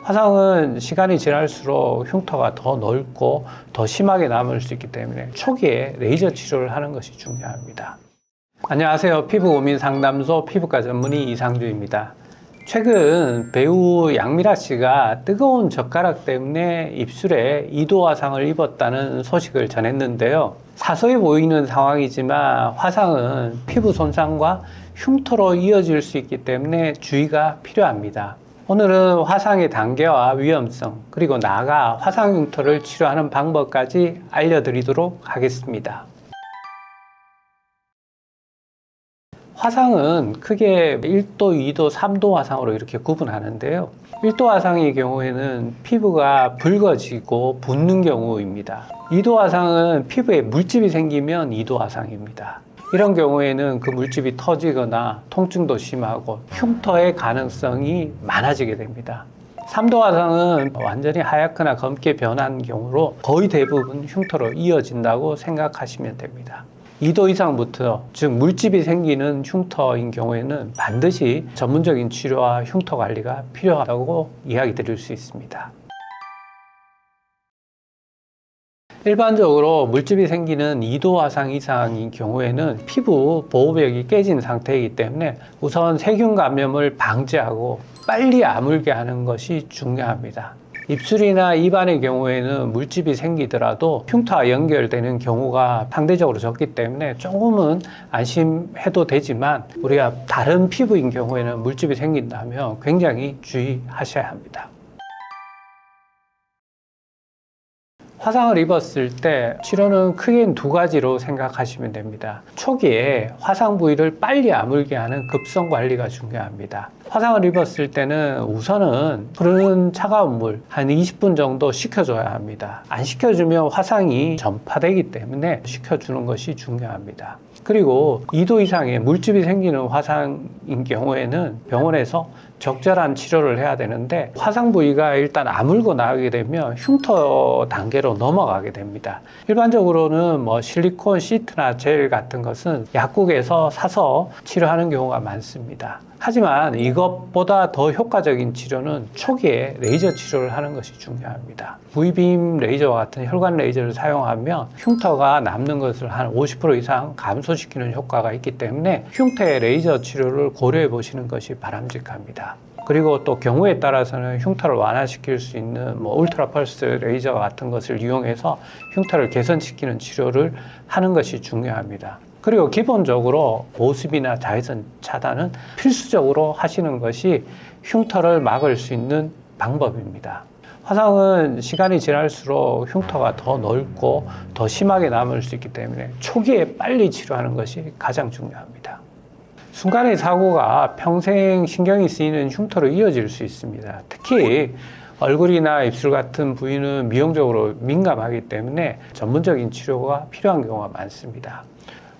화상은 시간이 지날수록 흉터가 더 넓고 더 심하게 남을 수 있기 때문에 초기에 레이저 치료를 하는 것이 중요합니다. 안녕하세요. 피부고민 상담소 피부과 전문의 이상주입니다. 최근 배우 양미라 씨가 뜨거운 젓가락 때문에 입술에 2도 화상을 입었다는 소식을 전했는데요. 사소해 보이는 상황이지만 화상은 피부 손상과 흉터로 이어질 수 있기 때문에 주의가 필요합니다. 오늘은 화상의 단계와 위험성, 그리고 나아가 화상 흉터를 치료하는 방법까지 알려드리도록 하겠습니다. 화상은 크게 1도, 2도, 3도 화상으로 이렇게 구분하는데요. 1도 화상의 경우에는 피부가 붉어지고 붓는 경우입니다. 2도 화상은 피부에 물집이 생기면 2도 화상입니다. 이런 경우에는 그 물집이 터지거나 통증도 심하고 흉터의 가능성이 많아지게 됩니다. 3도 화상은 완전히 하얗거나 검게 변한 경우로 거의 대부분 흉터로 이어진다고 생각하시면 됩니다. 2도 이상부터, 즉 물집이 생기는 흉터인 경우에는 반드시 전문적인 치료와 흉터 관리가 필요하다고 이야기 드릴 수 있습니다. 일반적으로 물집이 생기는 2도 화상 이상인 경우에는 피부 보호벽이 깨진 상태이기 때문에 우선 세균 감염을 방지하고 빨리 아물게 하는 것이 중요합니다. 입술이나 입안의 경우에는 물집이 생기더라도 흉터와 연결되는 경우가 상대적으로 적기 때문에 조금은 안심해도 되지만 우리가 다른 피부인 경우에는 물집이 생긴다면 굉장히 주의하셔야 합니다. 화상을 입었을 때 치료는 크게 두 가지로 생각하시면 됩니다. 초기에 화상 부위를 빨리 아물게 하는 급성 관리가 중요합니다. 화상을 입었을 때는 우선은 흐르는 차가운 물 한 20분 정도 식혀줘야 합니다. 안 식혀주면 화상이 전파되기 때문에 식혀주는 것이 중요합니다. 그리고 2도 이상의 물집이 생기는 화상인 경우에는 병원에서 적절한 치료를 해야 되는데 화상 부위가 일단 아물고 나가게 되면 흉터 단계로 넘어가게 됩니다. 일반적으로는 실리콘 시트나 젤 같은 것은 약국에서 사서 치료하는 경우가 많습니다. 하지만 이것보다 더 효과적인 치료는 초기에 레이저 치료를 하는 것이 중요합니다. V빔 레이저와 같은 혈관 레이저를 사용하면 흉터가 남는 것을 한 50% 이상 감소시키는 효과가 있기 때문에 흉터의 레이저 치료를 고려해 보시는 것이 바람직합니다. 그리고 또 경우에 따라서는 흉터를 완화시킬 수 있는 울트라 펄스 레이저 같은 것을 이용해서 흉터를 개선시키는 치료를 하는 것이 중요합니다. 그리고 기본적으로 보습이나 자외선 차단은 필수적으로 하시는 것이 흉터를 막을 수 있는 방법입니다. 화상은 시간이 지날수록 흉터가 더 넓고 더 심하게 남을 수 있기 때문에 초기에 빨리 치료하는 것이 가장 중요합니다. 순간의 사고가 평생 신경이 쓰이는 흉터로 이어질 수 있습니다. 특히 얼굴이나 입술 같은 부위는 미용적으로 민감하기 때문에 전문적인 치료가 필요한 경우가 많습니다.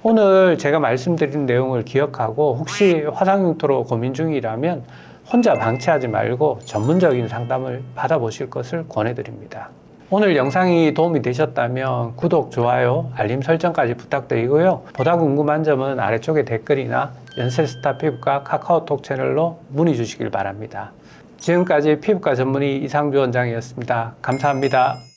오늘 제가 말씀드린 내용을 기억하고 혹시 화상 흉터로 고민 중이라면 혼자 방치하지 말고 전문적인 상담을 받아보실 것을 권해드립니다. 오늘 영상이 도움이 되셨다면 구독, 좋아요, 알림 설정까지 부탁드리고요. 보다 궁금한 점은 아래쪽에 댓글이나 연세스타 피부과 카카오톡 채널로 문의 주시길 바랍니다. 지금까지 피부과 전문의 이상주 원장이었습니다. 감사합니다.